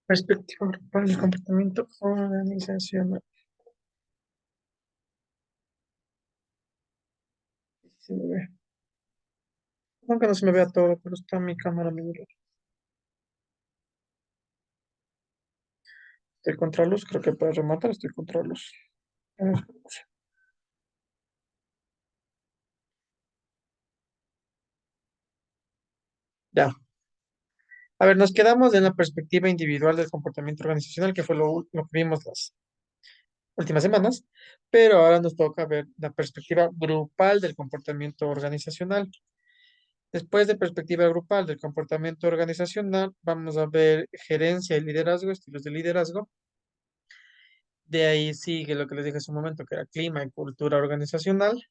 Perspectiva grupal del comportamiento organizacional. Se me ve. Aunque no se me vea todo, pero está mi cámara. Estoy contra luz, creo que para rematar estoy contra luz. Ya. A ver, nos quedamos en la perspectiva individual del comportamiento organizacional, que fue lo que vimos las últimas semanas, pero ahora nos toca ver la perspectiva grupal del comportamiento organizacional. Después de perspectiva grupal del comportamiento organizacional, vamos a ver gerencia y liderazgo, estilos de liderazgo. De ahí sigue lo que les dije hace un momento, que era clima y cultura organizacional.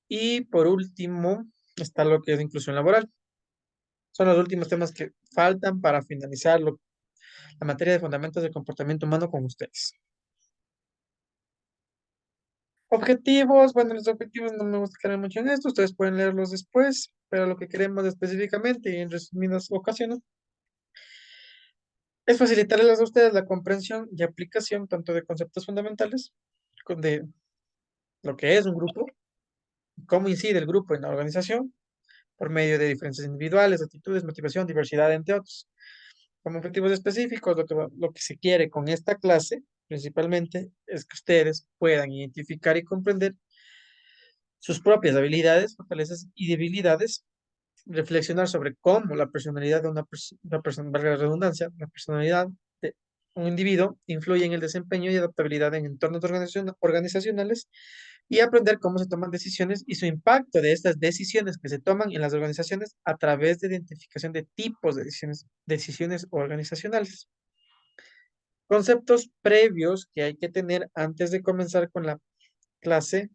Y por último, está lo que es inclusión laboral. Son los últimos temas que faltan para finalizar la materia de fundamentos del comportamiento humano con ustedes. Objetivos, bueno, los objetivos no me gusta quedar mucho en esto, ustedes pueden leerlos después, pero lo que queremos específicamente y en resumidas ocasiones es facilitarles a ustedes la comprensión y aplicación tanto de conceptos fundamentales, de lo que es un grupo, cómo incide el grupo en la organización, por medio de diferencias individuales, actitudes, motivación, diversidad, entre otros. Como objetivos específicos, lo que se quiere con esta clase, principalmente, es que ustedes puedan identificar y comprender sus propias habilidades, fortalezas y debilidades, reflexionar sobre cómo la personalidad de una persona, valga la redundancia, la personalidad de un individuo influye en el desempeño y adaptabilidad en entornos organizacionales y aprender cómo se toman decisiones y su impacto de estas decisiones que se toman en las organizaciones a través de identificación de tipos de decisiones organizacionales. Conceptos previos que hay que tener antes de comenzar con la clase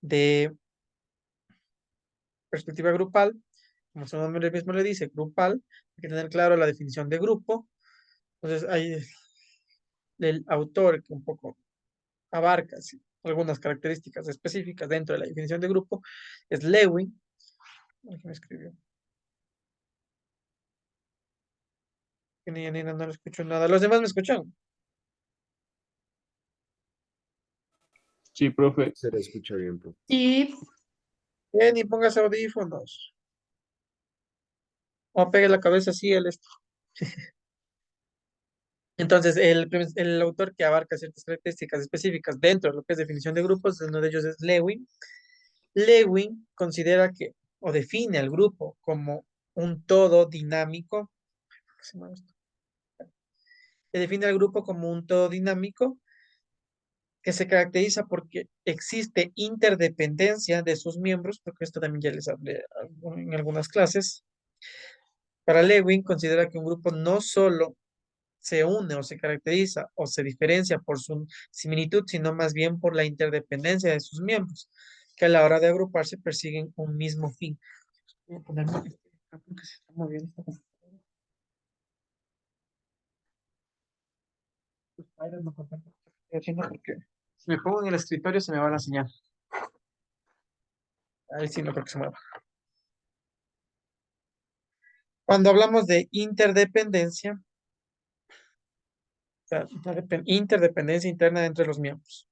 de perspectiva grupal, como su nombre mismo le dice, grupal, hay que tener claro la definición de grupo. Entonces, hay el autor que un poco abarca sí, algunas características específicas dentro de la definición de grupo, es Lewin. Ay, ¿qué me escribió? Que ni no le escucho nada. Los demás me escuchan. Sí, profe. Se le escucha bien, profe. Y ni pongas audífonos. O pegue la cabeza así el esto. Entonces, el autor que abarca ciertas características específicas dentro de lo que es definición de grupos, uno de ellos es Lewin. Lewin considera que, o define al grupo como un todo dinámico. ¿Qué se llama esto? Define al grupo como un todo dinámico que se caracteriza porque existe interdependencia de sus miembros, porque esto también ya les hablé en algunas clases. Para Lewin, considera que un grupo no solo se une o se caracteriza o se diferencia por su similitud, sino más bien por la interdependencia de sus miembros, que a la hora de agruparse persiguen un mismo fin. Voy a ponerme acá porque se está moviendo esta computadora. Los padres no comprenden lo que estoy haciendo porque si me pongo en el escritorio se me va la señal. Ahí sí no creo que se mueva. Cuando hablamos de interdependencia, o sea, interdependencia interna entre los miembros,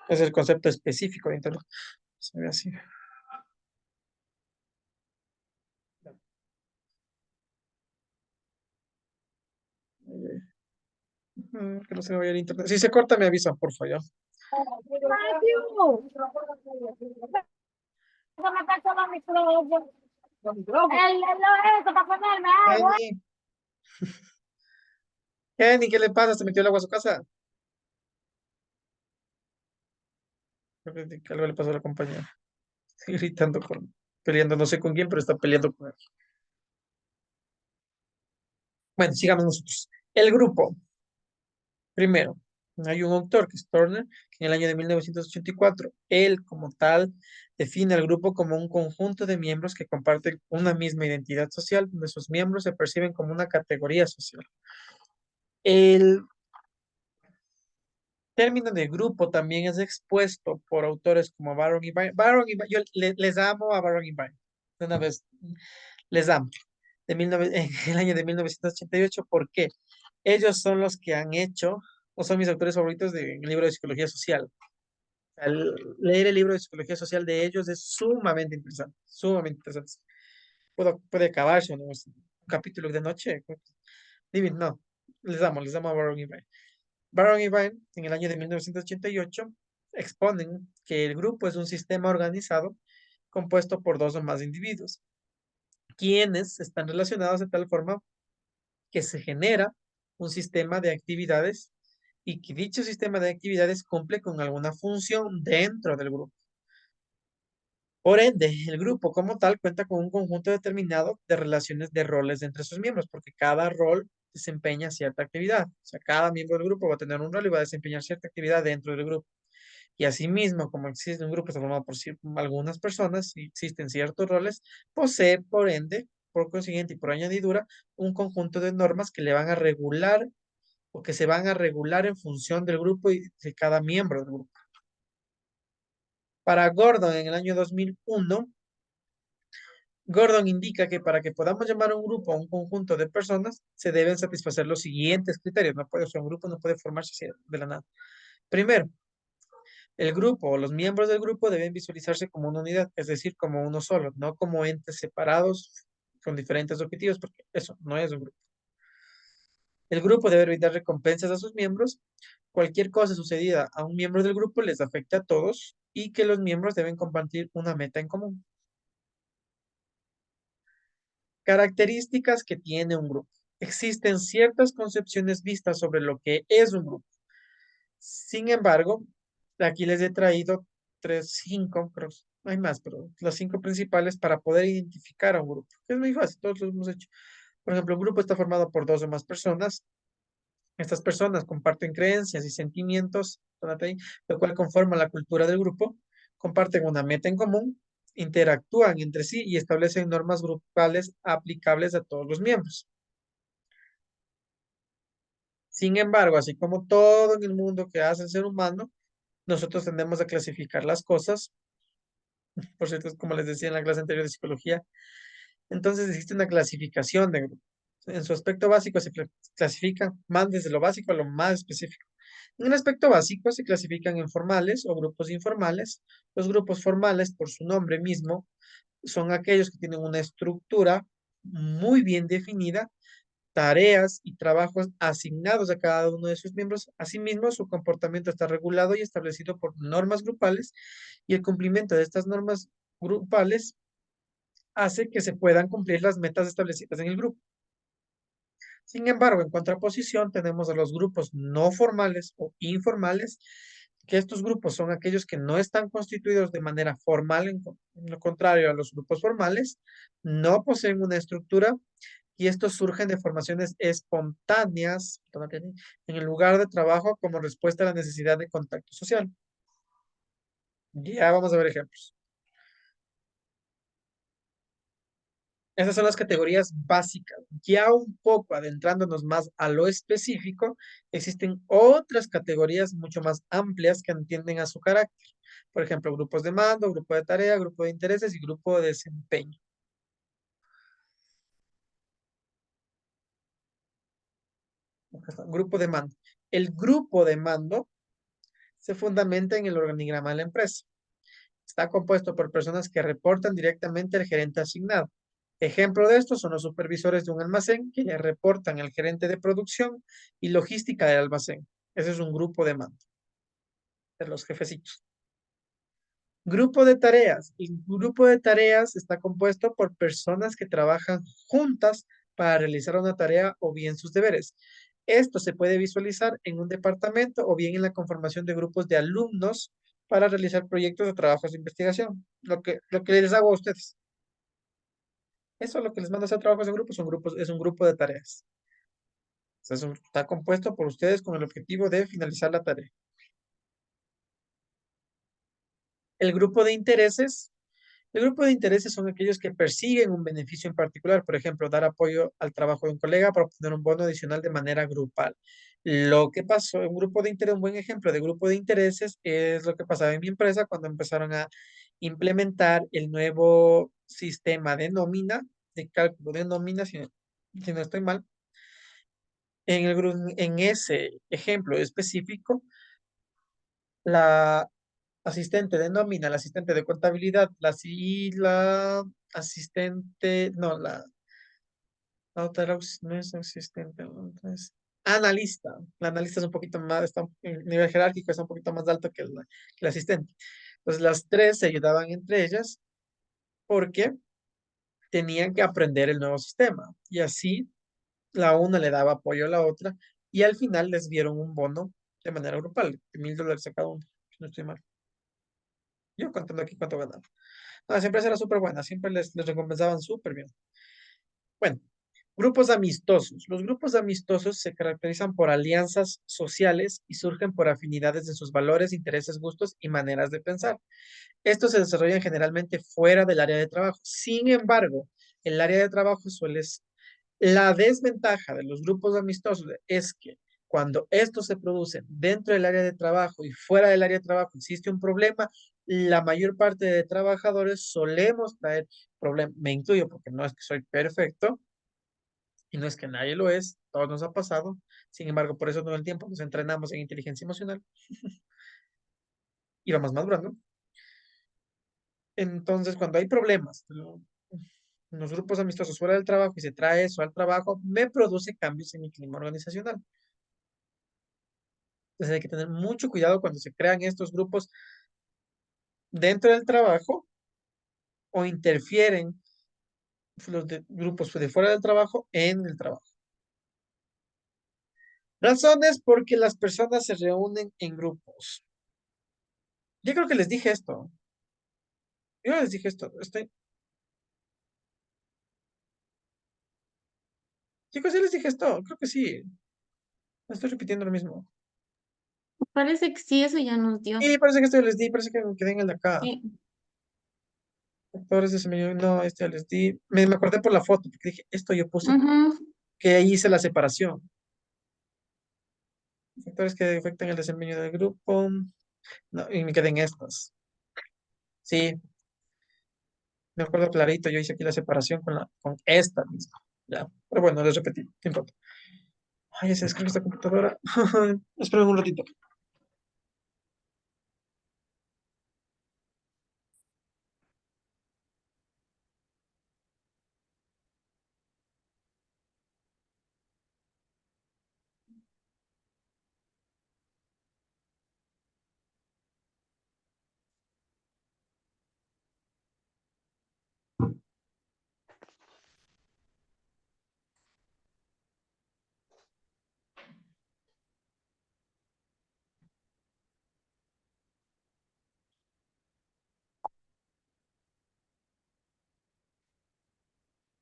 es el concepto específico de interdependencia. Se ve así. Que no se me vaya el internet. Si se corta, me avisan, por favor. Kenny, Kenny, ¿qué le pasa? ¿Se metió el agua a su casa? Creo que algo le pasó a la compañera. Estoy gritando peleando, no sé con quién, pero está peleando con él. Bueno, sigamos nosotros. El grupo. Primero, hay un autor que es Turner, que en el año de 1984, él como tal define al grupo como un conjunto de miembros que comparten una misma identidad social, donde sus miembros se perciben como una categoría social. El término de grupo también es expuesto por autores como Baron y Bryan. Yo les amo a Baron y Bryan. De una vez, les amo. en el año de 1988. ¿Por qué? Ellos son los que han hecho, o son mis autores favoritos del libro de psicología social. Leer el libro de psicología social de ellos es sumamente interesante, sumamente interesante. Puede acabarse, ¿no? Es un capítulo de noche. Dime, no, les damos a Baron y Vine. Baron y Vine, en el año de 1988, exponen que el grupo es un sistema organizado compuesto por dos o más individuos, quienes están relacionados de tal forma que se genera un sistema de actividades y que dicho sistema de actividades cumple con alguna función dentro del grupo. Por ende, el grupo como tal cuenta con un conjunto determinado de relaciones de roles entre sus miembros, porque cada rol desempeña cierta actividad. O sea, cada miembro del grupo va a tener un rol y va a desempeñar cierta actividad dentro del grupo. Y asimismo, como existe un grupo está formado por algunas personas y existen ciertos roles, posee, por ende, por consiguiente y por añadidura, un conjunto de normas que le van a regular o que se van a regular en función del grupo y de cada miembro del grupo. Para Gordon, en el año 2001, Gordon indica que para que podamos llamar a un grupo a un conjunto de personas, se deben satisfacer los siguientes criterios. No puede, o sea, un grupo no puede formarse así de la nada. Primero, el grupo o los miembros del grupo deben visualizarse como una unidad, es decir, como uno solo, no como entes separados con diferentes objetivos, porque eso no es un grupo. El grupo debe brindar recompensas a sus miembros. Cualquier cosa sucedida a un miembro del grupo les afecta a todos y que los miembros deben compartir una meta en común. Características que tiene un grupo. Existen ciertas concepciones vistas sobre lo que es un grupo. Sin embargo, aquí les he traído cinco, pero no hay más, pero las cinco principales para poder identificar a un grupo. Es muy fácil, todos lo hemos hecho. Por ejemplo, un grupo está formado por dos o más personas. Estas personas comparten creencias y sentimientos, lo cual conforma la cultura del grupo, comparten una meta en común, interactúan entre sí y establecen normas grupales aplicables a todos los miembros. Sin embargo, así como todo en el mundo que hace el ser humano, nosotros tendemos a clasificar las cosas. Por cierto, es como les decía en la clase anterior de psicología. Entonces existe una clasificación de grupos. En su aspecto básico se clasifica más desde lo básico a lo más específico. En el aspecto básico se clasifican en formales o grupos informales. Los grupos formales, por su nombre mismo, son aquellos que tienen una estructura muy bien definida, tareas y trabajos asignados a cada uno de sus miembros. Asimismo, su comportamiento está regulado y establecido por normas grupales y el cumplimiento de estas normas grupales hace que se puedan cumplir las metas establecidas en el grupo. Sin embargo, en contraposición, tenemos a los grupos no formales o informales, que estos grupos son aquellos que no están constituidos de manera formal, en lo contrario a los grupos formales, no poseen una estructura y estos surgen de formaciones espontáneas en el lugar de trabajo como respuesta a la necesidad de contacto social. Ya vamos a ver ejemplos. Esas son las categorías básicas. Ya un poco adentrándonos más a lo específico, existen otras categorías mucho más amplias que atienden a su carácter. Por ejemplo, grupos de mando, grupo de tarea, grupo de intereses y grupo de desempeño. Acá está, grupo de mando. El grupo de mando se fundamenta en el organigrama de la empresa. Está compuesto por personas que reportan directamente al gerente asignado. Ejemplo de esto son los supervisores de un almacén que le reportan al gerente de producción y logística del almacén. Ese es un grupo de mando, de los jefecitos. Grupo de tareas. El grupo de tareas está compuesto por personas que trabajan juntas para realizar una tarea o bien sus deberes. Esto se puede visualizar en un departamento o bien en la conformación de grupos de alumnos para realizar proyectos o trabajos de investigación. Lo que les hago a ustedes. Eso es lo que les mando a hacer trabajos en grupos, es un grupo de tareas. O sea, está compuesto por ustedes con el objetivo de finalizar la tarea. El grupo de intereses. El grupo de intereses son aquellos que persiguen un beneficio en particular, por ejemplo, dar apoyo al trabajo de un colega para obtener un bono adicional de manera grupal. Lo que pasó, un grupo de interés, un buen ejemplo de grupo de intereses es lo que pasaba en mi empresa cuando empezaron a implementar el nuevo sistema de nómina de cálculo de nómina, si no estoy mal, en ese ejemplo específico, la asistente de nómina, la asistente de contabilidad, y la asistente, no, la otra no es asistente, no, es analista. La analista es un poquito más, está en nivel jerárquico, está un poquito más alto que la asistente. Entonces las tres se ayudaban entre ellas porque tenían que aprender el nuevo sistema y así la una le daba apoyo a la otra y al final les dieron un bono de manera grupal, de $1,000 a cada uno, si no estoy mal. Yo contando aquí cuánto ganaba. No, esa empresa era súper buena, siempre les recompensaban súper bien. Bueno, grupos amistosos. Los grupos amistosos se caracterizan por alianzas sociales y surgen por afinidades de sus valores, intereses, gustos y maneras de pensar. Estos se desarrollan generalmente fuera del área de trabajo. Sin embargo, el área de trabajo la desventaja de los grupos amistosos es que cuando estos se producen dentro del área de trabajo y fuera del área de trabajo existe un problema, la mayor parte de trabajadores solemos traer problemas. Me incluyo porque no es que soy perfecto y no es que nadie lo es, todos nos ha pasado. Sin embargo, por eso todo el tiempo nos entrenamos en inteligencia emocional y vamos madurando. Entonces, cuando hay problemas en los grupos amistosos fuera del trabajo y se trae eso al trabajo, me produce cambios en mi clima organizacional. Entonces hay que tener mucho cuidado cuando se crean estos grupos dentro del trabajo o interfieren grupos de fuera del trabajo en el trabajo. Razones porque las personas se reúnen en grupos. Yo creo que les dije esto. Yo les dije esto. Chicos, ya les dije esto. Creo que sí. Estoy repitiendo lo mismo. Parece que sí, eso ya nos dio. Y parece que esto ya les di. Parece que me quedé en el de acá. Sí. Factores de semillero. No, este ya les di. Me acordé por la foto. Porque dije, esto yo puse Ujú. que ahí hice la separación. Factores que afectan el desempeño del grupo. No, y me quedé en estas. Sí, me acuerdo clarito, yo hice aquí la separación con esta misma. Ya, pero bueno, les repetí, no importa. Ay, ya se descarga esta computadora. Esperen un ratito.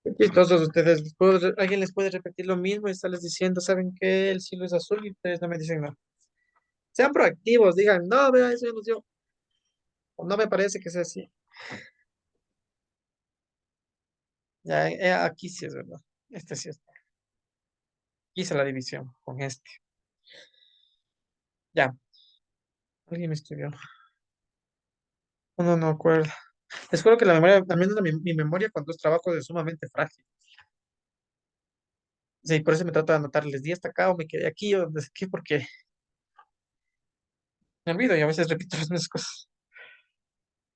Qué chistosos ustedes. Alguien les puede repetir lo mismo y estarles diciendo, ¿saben qué? El cielo es azul y ustedes no me dicen nada. Sean proactivos, digan, no, vea, eso ya nos dio. O no me parece que sea así. Ya, aquí sí es verdad. Este sí es. Hice la división con este. Ya, alguien me escribió. No acuerdo. Les juro que la memoria, al menos mi memoria cuando es trabajo es sumamente frágil. Sí, por eso me trato de anotar, les di hasta acá o me quedé aquí o no sé qué, porque me olvido y a veces repito las mismas cosas.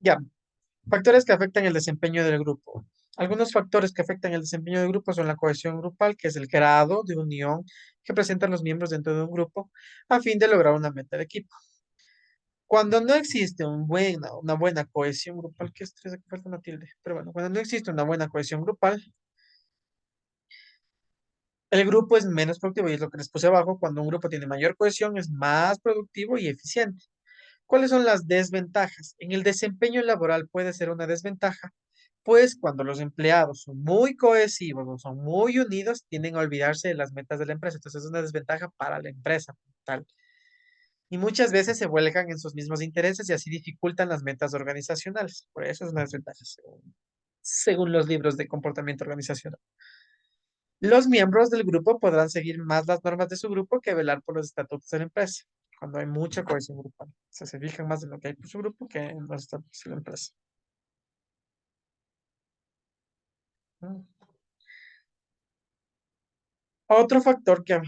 Ya, factores que afectan el desempeño del grupo. Algunos factores que afectan el desempeño del grupo son la cohesión grupal, que es el grado de unión que presentan los miembros dentro de un grupo a fin de lograr una meta de equipo. Cuando no existe una buena cohesión grupal, ¿qué estrés? Aquí falta una tilde. Pero bueno, cuando no existe una buena cohesión grupal, el grupo es menos productivo y es lo que les puse abajo. Cuando un grupo tiene mayor cohesión, es más productivo y eficiente. ¿Cuáles son las desventajas? En el desempeño laboral puede ser una desventaja, pues cuando los empleados son muy cohesivos o son muy unidos, tienden a olvidarse de las metas de la empresa. Entonces es una desventaja para la empresa como tal. Y muchas veces se vuelcan en sus mismos intereses y así dificultan las metas organizacionales. Por eso es una desventaja, según los libros de comportamiento organizacional. Los miembros del grupo podrán seguir más las normas de su grupo que velar por los estatutos de la empresa, cuando hay mucha cohesión grupal. O sea, se fijan más en lo que hay por su grupo que en los estatutos de la empresa. Mm. Otro factor que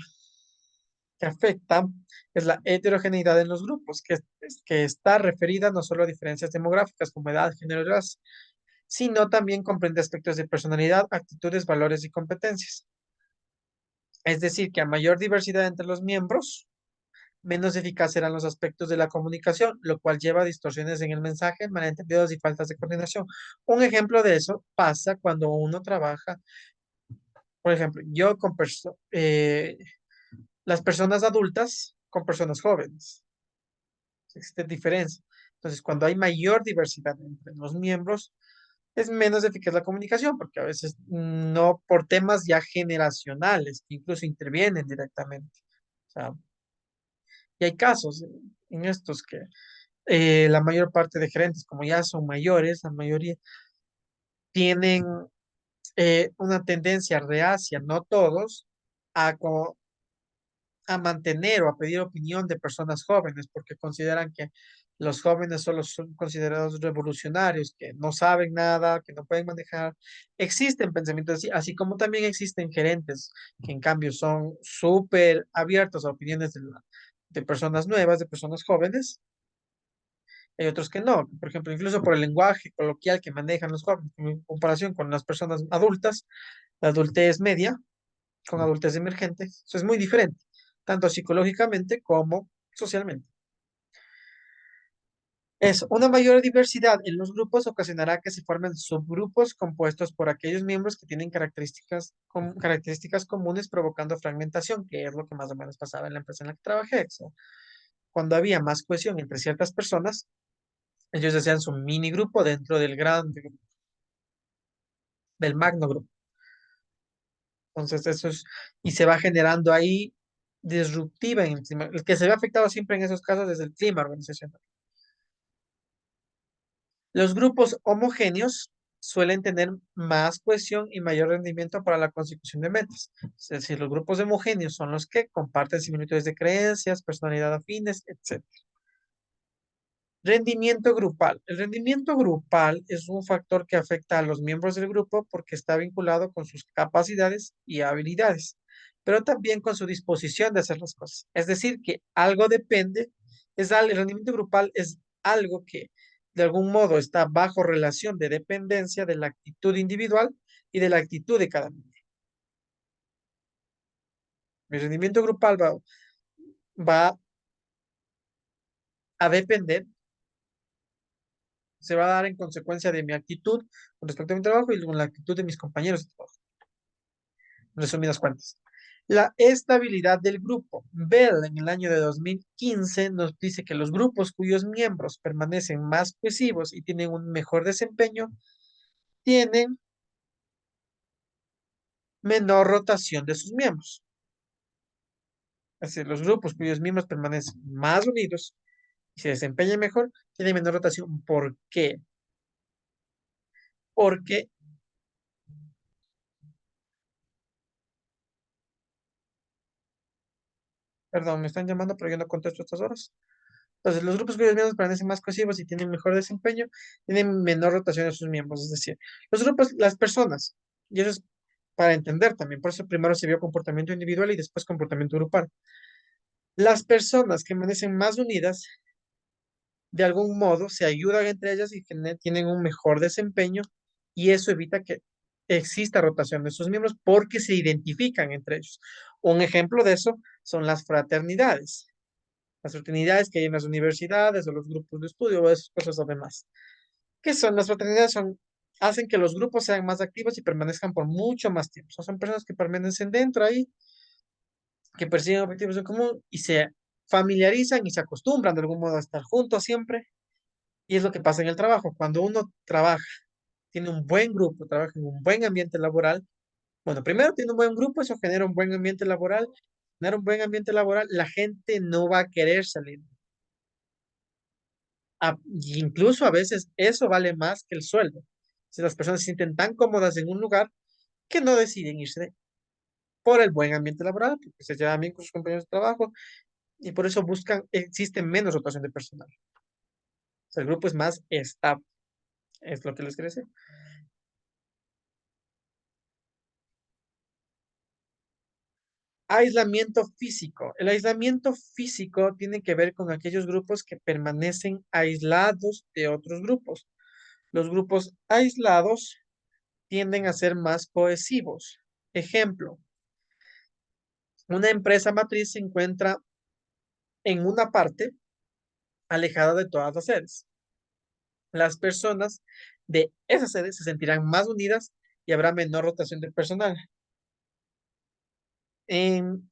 afecta es la heterogeneidad en los grupos, que está referida no solo a diferencias demográficas como edad, género y raza, sino también comprende aspectos de personalidad, actitudes, valores y competencias. Es decir, que a mayor diversidad entre los miembros, menos eficaz serán los aspectos de la comunicación, lo cual lleva a distorsiones en el mensaje, malentendidos y faltas de coordinación. Un ejemplo de eso pasa cuando uno trabaja, por ejemplo, las personas adultas con personas jóvenes. Existe diferencia. Entonces, cuando hay mayor diversidad entre los miembros, es menos eficaz la comunicación, porque a veces no por temas ya generacionales, que incluso intervienen directamente. O sea, y hay casos en estos que la mayor parte de gerentes, como ya son mayores, la mayoría tienen una tendencia reacia, no todos, a mantener o a pedir opinión de personas jóvenes, porque consideran que los jóvenes solo son considerados revolucionarios, que no saben nada, que no pueden manejar. Existen pensamientos así, así como también existen gerentes que en cambio son súper abiertos a opiniones de personas nuevas, de personas jóvenes. Hay otros que no, por ejemplo, incluso por el lenguaje coloquial que manejan los jóvenes en comparación con las personas adultas, la adultez media con adultez emergente, eso es muy diferente, tanto psicológicamente como socialmente. Una mayor diversidad en los grupos ocasionará que se formen subgrupos compuestos por aquellos miembros que tienen características comunes provocando fragmentación, que es lo que más o menos pasaba en la empresa en la que trabajé. O sea, cuando había más cohesión entre ciertas personas, ellos hacían su mini grupo dentro del gran grupo, del magno grupo. Entonces, y se va generando ahí disruptiva en el clima. El que se ve afectado siempre en esos casos es el clima organizacional. Los grupos homogéneos suelen tener más cohesión y mayor rendimiento para la consecución de metas. Es decir, los grupos homogéneos son los que comparten similitudes de creencias, personalidad afines, etc. Rendimiento grupal. El rendimiento grupal es un factor que afecta a los miembros del grupo porque está vinculado con sus capacidades y habilidades, pero también con su disposición de hacer las cosas. Es decir, que algo depende, el rendimiento grupal es algo que de algún modo está bajo relación de dependencia de la actitud individual y de la actitud de cada miembro. Mi rendimiento grupal va a depender, se va a dar en consecuencia de mi actitud con respecto a mi trabajo y con la actitud de mis compañeros de trabajo. En resumidas cuentas. La estabilidad del grupo. Bell en el año de 2015 nos dice que los grupos cuyos miembros permanecen más cohesivos y tienen un mejor desempeño tienen menor rotación de sus miembros. Es decir, los grupos cuyos miembros permanecen más unidos y se desempeñan mejor tienen menor rotación. ¿Por qué? Porque, perdón, me están llamando, pero yo no contesto a estas horas. Entonces, los grupos cuyos miembros permanecen más cohesivos y tienen mejor desempeño, tienen menor rotación de sus miembros. Es decir, los grupos, las personas, y eso es para entender también, por eso primero se vio comportamiento individual y después comportamiento grupal. Las personas que permanecen más unidas, de algún modo, se ayudan entre ellas y tienen un mejor desempeño y eso evita que exista rotación de sus miembros porque se identifican entre ellos. Un ejemplo de eso son las fraternidades. Las fraternidades que hay en las universidades o los grupos de estudio o esas cosas además. ¿Qué son? Las fraternidades hacen que los grupos sean más activos y permanezcan por mucho más tiempo. O sea, son personas que permanecen dentro ahí, que persiguen objetivos en común y se familiarizan y se acostumbran de algún modo a estar juntos siempre. Y es lo que pasa en el trabajo. Cuando uno trabaja, tiene un buen grupo, trabaja en un buen ambiente laboral. Bueno, primero tiene un buen grupo, eso genera un buen ambiente laboral. Tener un buen ambiente laboral, la gente no va a querer salir. Incluso a veces eso vale más que el sueldo. Si las personas se sienten tan cómodas en un lugar que no deciden irse por el buen ambiente laboral, porque se llevan bien con sus compañeros de trabajo y por eso existe menos rotación de personal. O sea, el grupo es más estable, es lo que les quiero decir. Aislamiento físico. El aislamiento físico tiene que ver con aquellos grupos que permanecen aislados de otros grupos. Los grupos aislados tienden a ser más cohesivos. Ejemplo, una empresa matriz se encuentra en una parte alejada de todas las sedes. Las personas de esas sedes se sentirán más unidas y habrá menor rotación de personal. Un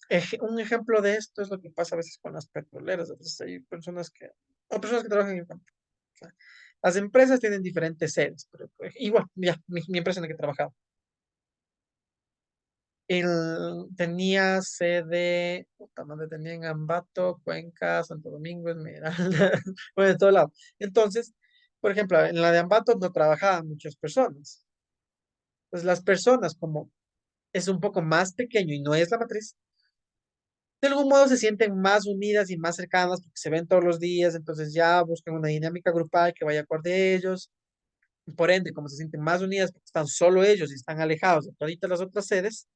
ejemplo de esto es lo que pasa a veces con las petroleras. A veces hay personas que trabajan en el campo. O sea, las empresas tienen diferentes sedes, pero pues, igual, ya, mi empresa en la que trabajaba. Tenía sede, puta madre, tenía en Ambato, Cuenca, Santo Domingo, Esmeralda, bueno, de todo lado. Entonces, por ejemplo, en la de Ambato no trabajaban muchas personas. Pues las personas, como es un poco más pequeño y no es la matriz, de algún modo se sienten más unidas y más cercanas porque se ven todos los días, entonces ya buscan una dinámica grupal que vaya acorde a ellos. Por ende, como se sienten más unidas porque están solo ellos y están alejados de todas las otras sedes,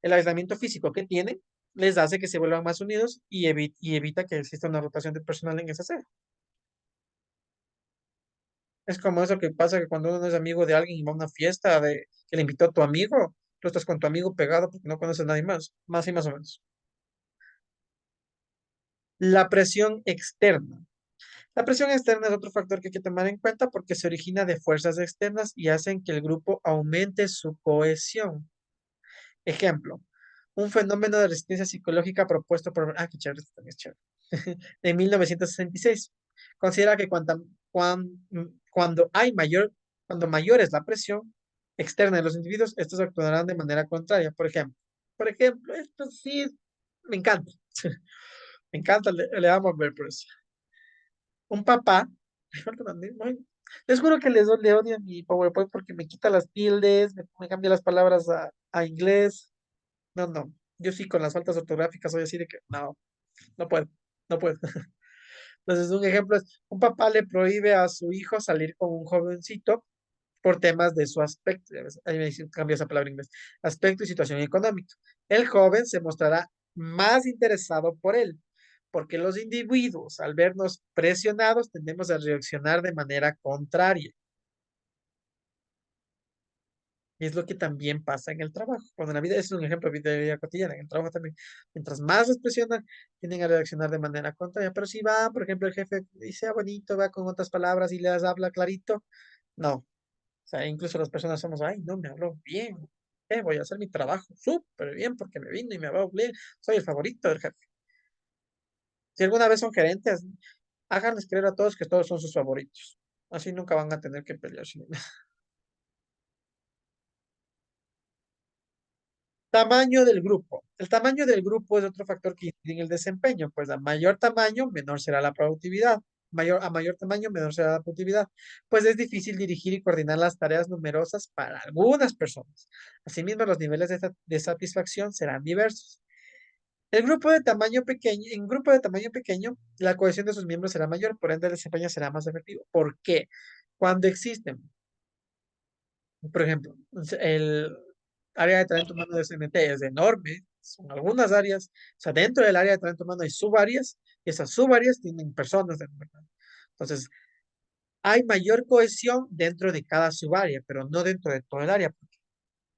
el aislamiento físico que tienen les hace que se vuelvan más unidos y evita que exista una rotación de personal en esa sede. Es como eso que pasa que cuando uno es amigo de alguien y va a una fiesta de que le invitó a tu amigo, tú estás con tu amigo pegado porque no conoces a nadie más, más y más o menos. La presión externa. La presión externa es otro factor que hay que tomar en cuenta porque se origina de fuerzas externas y hacen que el grupo aumente su cohesión. Ejemplo, un fenómeno de resistencia psicológica propuesto por... Ah, qué chévere, esto también es chévere. De 1966. Considera que cuando hay cuando mayor es la presión externa de los individuos, estos actuarán de manera contraria. Por ejemplo, esto sí me encanta. Me encanta, le damos a ver por eso. Un papá, les juro que le odio a mi PowerPoint porque me quita las tildes, me cambia las palabras a inglés. No, no. Yo sí con las faltas ortográficas soy así de que no, no puedo, no puedo. Entonces, un ejemplo es, un papá le prohíbe a su hijo salir con un jovencito por temas de su aspecto, ya ves, ahí cambia esa palabra en inglés, aspecto y situación económica. El joven se mostrará más interesado por él, porque los individuos, al vernos presionados, tendemos a reaccionar de manera contraria. Y es lo que también pasa en el trabajo. Cuando en la vida, es un ejemplo de vida cotidiana, en el trabajo también, mientras más les presionan, tienden a reaccionar de manera contraria. Pero si va, por ejemplo, el jefe dice bonito, va con otras palabras y les habla clarito, no. O sea, incluso las personas somos, ay, no, me habló bien. Voy a hacer mi trabajo súper bien porque me vino y me habló bien. Soy el favorito del jefe. Si alguna vez son gerentes, háganles creer a todos que todos son sus favoritos. Así nunca van a tener que pelear. Tamaño del grupo. El tamaño del grupo es otro factor que incide en el desempeño, pues a mayor tamaño, menor será la productividad. A mayor tamaño, menor será la productividad, pues es difícil dirigir y coordinar las tareas numerosas para algunas personas. Asimismo, los niveles de satisfacción serán diversos. En un grupo de tamaño pequeño, la cohesión de sus miembros será mayor, por ende el desempeño será más efectivo. ¿Por qué? Cuando existen, por ejemplo, el área de talento humano de CNT es enorme, son algunas áreas, o sea, dentro del área de talento humano hay subáreas, y esas subáreas tienen personas dentro. Entonces, hay mayor cohesión dentro de cada subárea, pero no dentro de todo el área.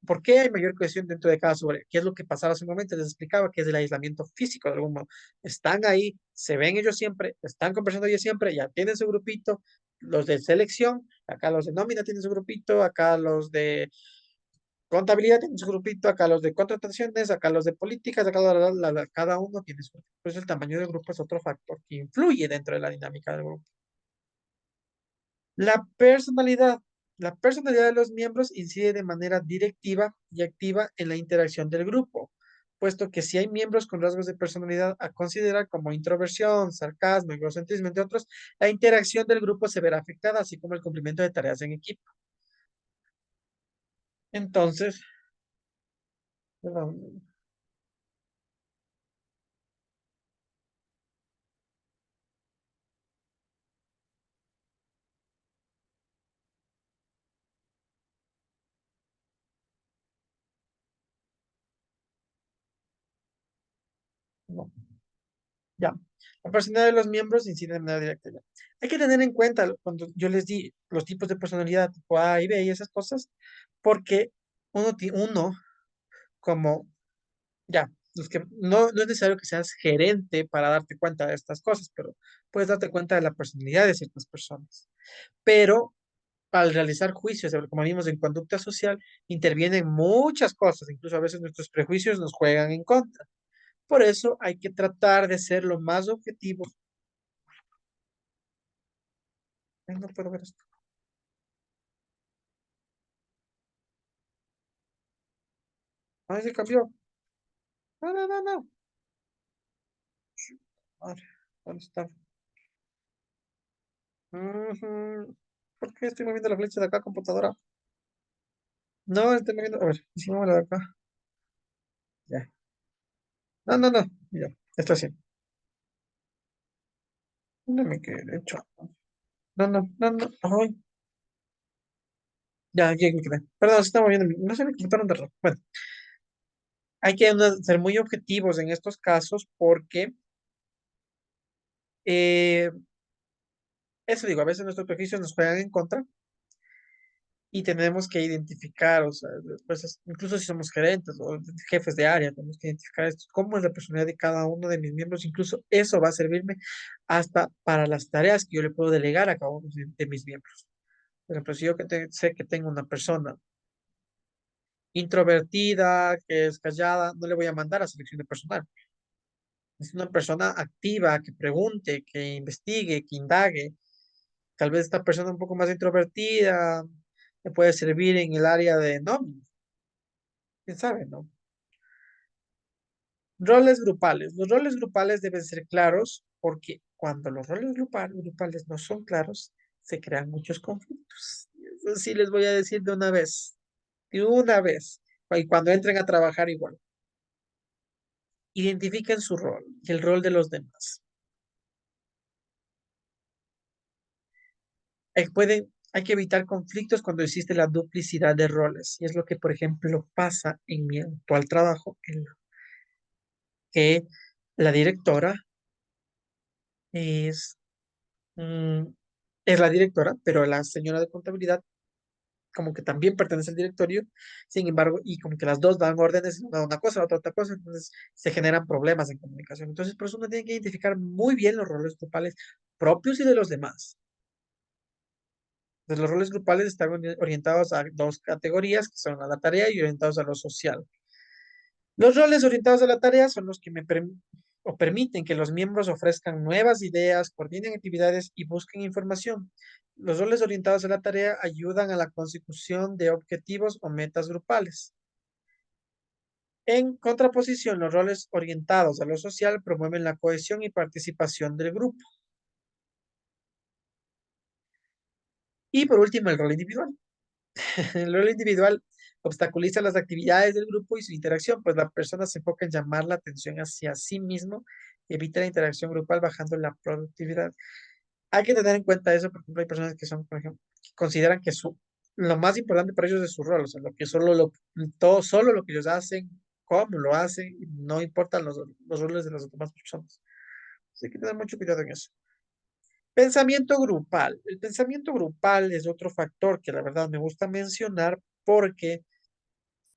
¿Por qué hay mayor cohesión dentro de cada subárea? ¿Qué es lo que pasaba hace un momento? Les explicaba que es el aislamiento físico de algún modo. Están ahí, se ven ellos siempre, están conversando ellos siempre, ya tienen su grupito, los de selección, acá los de nómina tienen su grupito, acá los de contabilidad tiene su grupito, acá los de contrataciones, acá los de políticas, acá cada uno tiene su grupo. Pues el tamaño del grupo es otro factor que influye dentro de la dinámica del grupo. La personalidad. La personalidad de los miembros incide de manera directiva y activa en la interacción del grupo, puesto que si hay miembros con rasgos de personalidad a considerar como introversión, sarcasmo, egocentrismo, entre otros, la interacción del grupo se verá afectada, así como el cumplimiento de tareas en equipo. Entonces, perdón, No. Ya. La personalidad de los miembros incide de manera directa. Ya. Hay que tener en cuenta cuando yo les di los tipos de personalidad tipo A y B y esas cosas, porque uno como, ya, los que, no es necesario que seas gerente para darte cuenta de estas cosas, pero puedes darte cuenta de la personalidad de ciertas personas. Pero al realizar juicios, como vimos en conducta social, intervienen muchas cosas, incluso a veces nuestros prejuicios nos juegan en contra. Por eso hay que tratar de ser lo más objetivos. Ay, no puedo ver esto. Ay, se cambió. No, no, no, no. Madre, ¿dónde está? Ujú. ¿Por qué estoy moviendo la flecha de acá, computadora? No, estoy moviendo. A ver, si muevo la de acá. Ya. No, no, no. Ya. Esto sí. ¿Dónde me quedé? Hecho. No, no, no, no. Ay, ya me quedé. Perdón, se está moviendo. No sé, me computaron de rato. Bueno, hay que ser muy objetivos en estos casos porque eh, eso digo, a veces nuestros prejuicios nos juegan en contra y tenemos que identificar, o sea, pues, incluso si somos gerentes o jefes de área, tenemos que identificar esto, cómo es la personalidad de cada uno de mis miembros, incluso eso va a servirme hasta para las tareas que yo le puedo delegar a cada uno de mis miembros. Por ejemplo, si yo sé que tengo una persona introvertida, que es callada, no le voy a mandar a selección de personal. Es una persona activa, que pregunte, que investigue, que indague. Tal vez esta persona un poco más introvertida le puede servir en el área de nómina. ¿Quién sabe, no? Roles grupales. Los roles grupales deben ser claros porque cuando los roles grupales no son claros, se crean muchos conflictos. Eso sí les voy a decir de una vez. De una vez. Y cuando entren a trabajar igual. Identifiquen su rol y el rol de los demás. Hay que evitar conflictos cuando existe la duplicidad de roles. Y es lo que, por ejemplo, pasa en mi actual trabajo, en lo que la directora es, mm, es la directora, pero la señora de contabilidad como que también pertenece al directorio, sin embargo, y como que las dos dan órdenes, una cosa, otra cosa, entonces se generan problemas en comunicación. Entonces, por eso uno tiene que identificar muy bien los roles grupales propios y de los demás. Entonces, los roles grupales están orientados a dos categorías, que son a la tarea y orientados a lo social. Los roles orientados a la tarea son los que o permiten que los miembros ofrezcan nuevas ideas, coordinen actividades y busquen información. Los roles orientados a la tarea ayudan a la consecución de objetivos o metas grupales. En contraposición, los roles orientados a lo social promueven la cohesión y participación del grupo. Y por último, el rol individual. El rol individual obstaculiza las actividades del grupo y su interacción, pues la persona se enfoca en llamar la atención hacia sí mismo y evita la interacción grupal bajando la productividad. Hay que tener en cuenta eso, por ejemplo, hay personas que son, por ejemplo, que consideran que lo más importante para ellos es su rol, o sea, lo que solo lo que ellos hacen, cómo lo hacen, y no importan los roles de las demás personas. Así que hay que tener mucho cuidado en eso. Pensamiento grupal. El pensamiento grupal es otro factor que la verdad me gusta mencionar porque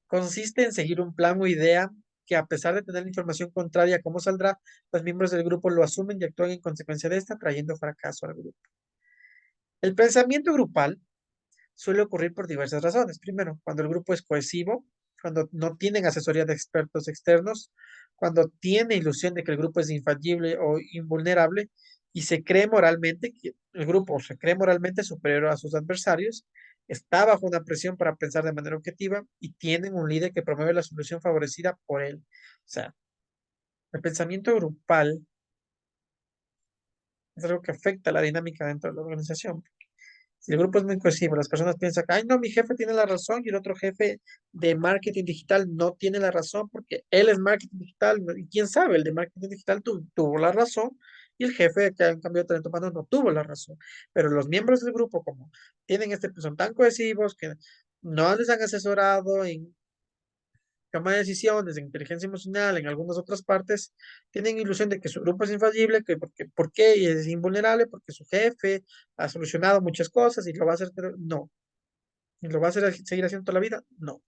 consiste en seguir un plan o idea que a pesar de tener la información contraria a cómo saldrá, los miembros del grupo lo asumen y actúan en consecuencia de esta, trayendo fracaso al grupo. El pensamiento grupal suele ocurrir por diversas razones. Primero, cuando el grupo es cohesivo, cuando no tienen asesoría de expertos externos, cuando tiene ilusión de que el grupo es infalible o invulnerable y se cree moralmente que el grupo se cree moralmente superior a sus adversarios, está bajo una presión para pensar de manera objetiva y tienen un líder que promueve la solución favorecida por él. O sea, el pensamiento grupal es algo que afecta la dinámica dentro de la organización. Si el grupo es muy cohesivo, las personas piensan que, ay, no, mi jefe tiene la razón y el otro jefe de marketing digital no tiene la razón porque él es marketing digital y quién sabe, el de marketing digital tuvo la razón y el jefe que en cambio de talento humano no tuvo la razón. Pero los miembros del grupo, como tienen son tan cohesivos que no les han asesorado toma de decisiones, de inteligencia emocional, en algunas otras partes, tienen ilusión de que su grupo es infalible, ¿por qué? Y es invulnerable porque su jefe ha solucionado muchas cosas y lo va a hacer, pero no. ¿Y lo va a hacer, seguir haciendo toda la vida? No.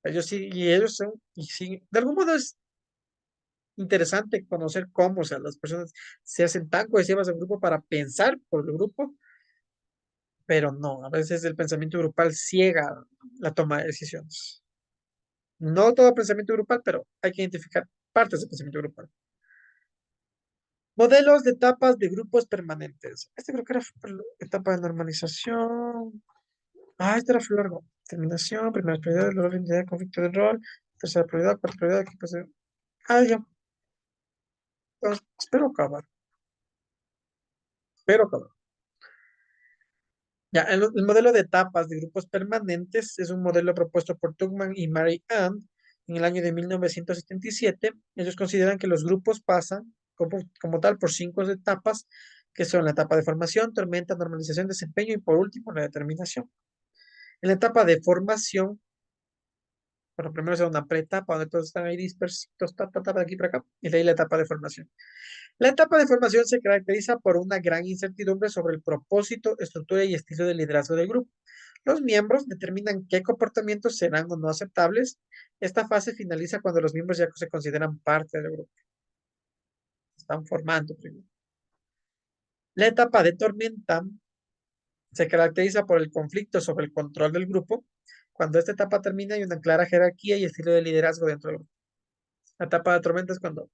Ellos sí, y ellos son, y sí, de algún modo es interesante conocer cómo, o sea, las personas se hacen tan cohesivas en grupo para pensar por el grupo, pero no, a veces el pensamiento grupal ciega la toma de decisiones. No todo pensamiento grupal, pero hay que identificar partes del pensamiento grupal. Modelos de etapas de grupos permanentes. Este creo que era etapa de normalización. Este era largo. Terminación, primera prioridad, luego identidad, conflicto de rol, tercera prioridad, cuarta prioridad, equipos de... Ya. Entonces, espero acabar. Espero acabar. Ya, el modelo de etapas de grupos permanentes es un modelo propuesto por Tugman y Mary Ann en el año de 1977. Ellos consideran que los grupos pasan como tal por 5 etapas, que son la etapa de formación, tormenta, normalización, desempeño y por último la determinación. En la etapa de formación, bueno, primero es una preetapa donde todos están ahí dispersos, de aquí para acá, y de ahí la etapa de formación. La etapa de formación se caracteriza por una gran incertidumbre sobre el propósito, estructura y estilo de liderazgo del grupo. Los miembros determinan qué comportamientos serán o no aceptables. Esta fase finaliza cuando los miembros ya se consideran parte del grupo. Están formando primero. La etapa de tormenta se caracteriza por el conflicto sobre el control del grupo. Cuando esta etapa termina hay una clara jerarquía y estilo de liderazgo dentro del grupo. La etapa de tormenta es cuando,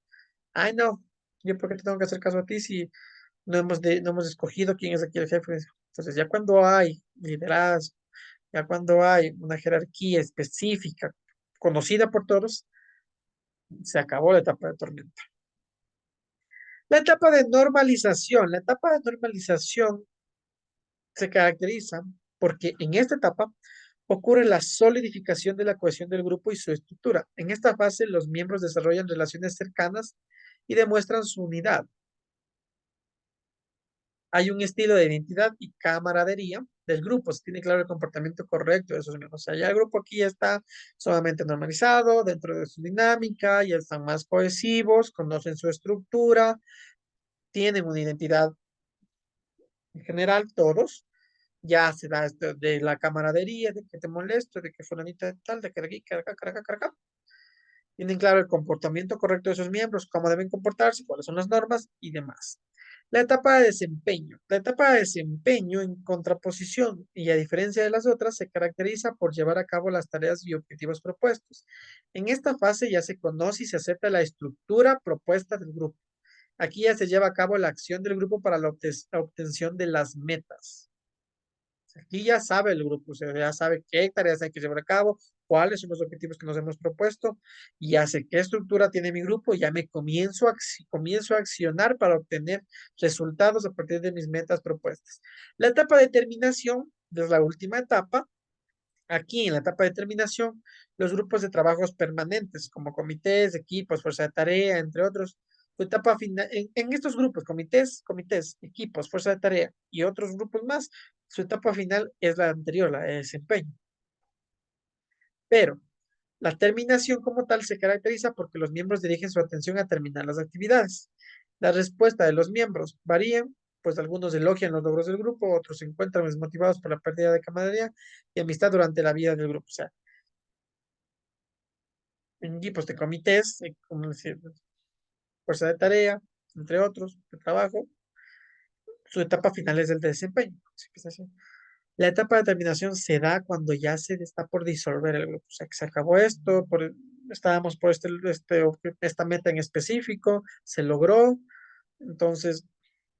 no, yo por qué te tengo que hacer caso a ti si no hemos escogido quién es aquí el jefe. Entonces, ya cuando hay liderazgo, ya cuando hay una jerarquía específica, conocida por todos, se acabó la etapa de tormenta. La etapa de normalización. La etapa de normalización se caracteriza porque en esta etapa ocurre la solidificación de la cohesión del grupo y su estructura. En esta fase, los miembros desarrollan relaciones cercanas y demuestran su unidad. Hay un estilo de identidad y camaradería del grupo, se tiene claro el comportamiento correcto de esos miembros. O sea, ya el grupo aquí está solamente normalizado dentro de su dinámica, ya están más cohesivos, conocen su estructura, tienen una identidad en general, todos. Ya se da esto de la camaradería, de que te molesto, de que fulanita de tal, de que aquí, que acá, que acá, que acá. Tienen claro el comportamiento correcto de sus miembros, cómo deben comportarse, cuáles son las normas y demás. La etapa de desempeño. La etapa de desempeño en contraposición y a diferencia de las otras se caracteriza por llevar a cabo las tareas y objetivos propuestos. En esta fase ya se conoce y se acepta la estructura propuesta del grupo. Aquí ya se lleva a cabo la acción del grupo para la obtención de las metas. Aquí ya sabe el grupo, o sea, ya sabe qué tareas hay que llevar a cabo, cuáles son los objetivos que nos hemos propuesto, y ya sé qué estructura tiene mi grupo, ya me comienzo a accionar para obtener resultados a partir de mis metas propuestas. La etapa de terminación es la última etapa. Aquí en la etapa de terminación, los grupos de trabajos permanentes, como comités, equipos, fuerza de tarea, entre otros, su etapa final, en estos grupos, comités, equipos, fuerza de tarea y otros grupos más, su etapa final es la anterior, la de desempeño. Pero la terminación como tal se caracteriza porque los miembros dirigen su atención a terminar las actividades. La respuesta de los miembros varía, pues algunos elogian los logros del grupo, otros se encuentran desmotivados por la pérdida de camaradería y amistad durante la vida del grupo. O sea, en equipos de comités, como decir, fuerza de tarea, entre otros, de trabajo, su etapa final es el de desempeño. La etapa de terminación se da cuando ya se está por disolver el grupo. O sea, que se acabó esto, estábamos por esta meta en específico, se logró. Entonces,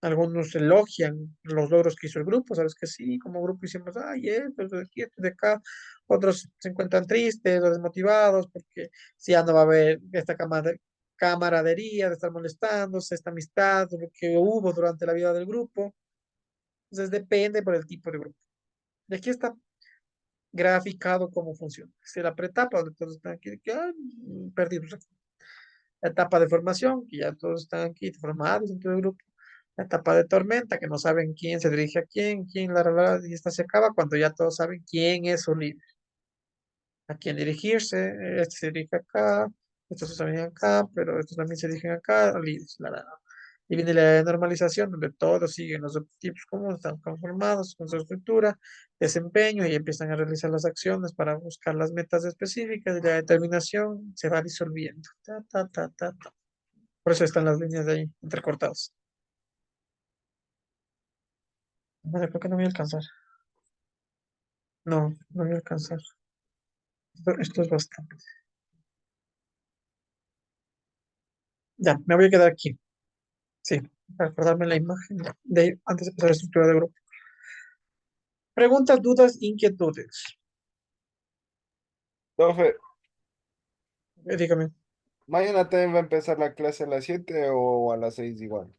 algunos elogian los logros que hizo el grupo, sabes que sí, como grupo hicimos, esto de aquí, esto de acá. Otros se encuentran tristes o desmotivados porque si ya no va a haber esta camaradería de estar molestándose, esta amistad, lo que hubo durante la vida del grupo. Entonces, depende por el tipo de grupo. Y aquí está graficado cómo funciona. Si la preetapa, donde todos están aquí, perdidos aquí. La etapa de formación, que ya todos están aquí formados dentro del grupo. La etapa de tormenta, que no saben quién se dirige a quién, y esta se acaba cuando ya todos saben quién es su líder. a quién dirigirse, este se dirige acá, estos se dirigen acá, pero estos también se dirigen acá, líderes, la. Y viene la normalización, donde todos siguen los objetivos comunes, están conformados con su estructura, desempeño, y empiezan a realizar las acciones para buscar las metas específicas, y la determinación se va disolviendo. Ta, ta, ta, ta, ta. Por eso están las líneas de ahí entrecortadas. Bueno, creo que no voy a alcanzar. No, no voy a alcanzar. Esto es bastante. Ya, me voy a quedar aquí. Sí, para acordarme la imagen de antes de pasar a la estructura de grupo. Preguntas, dudas, inquietudes. Profe, Dígame. mañana también va a empezar la clase a las 7 o a las 6 igual.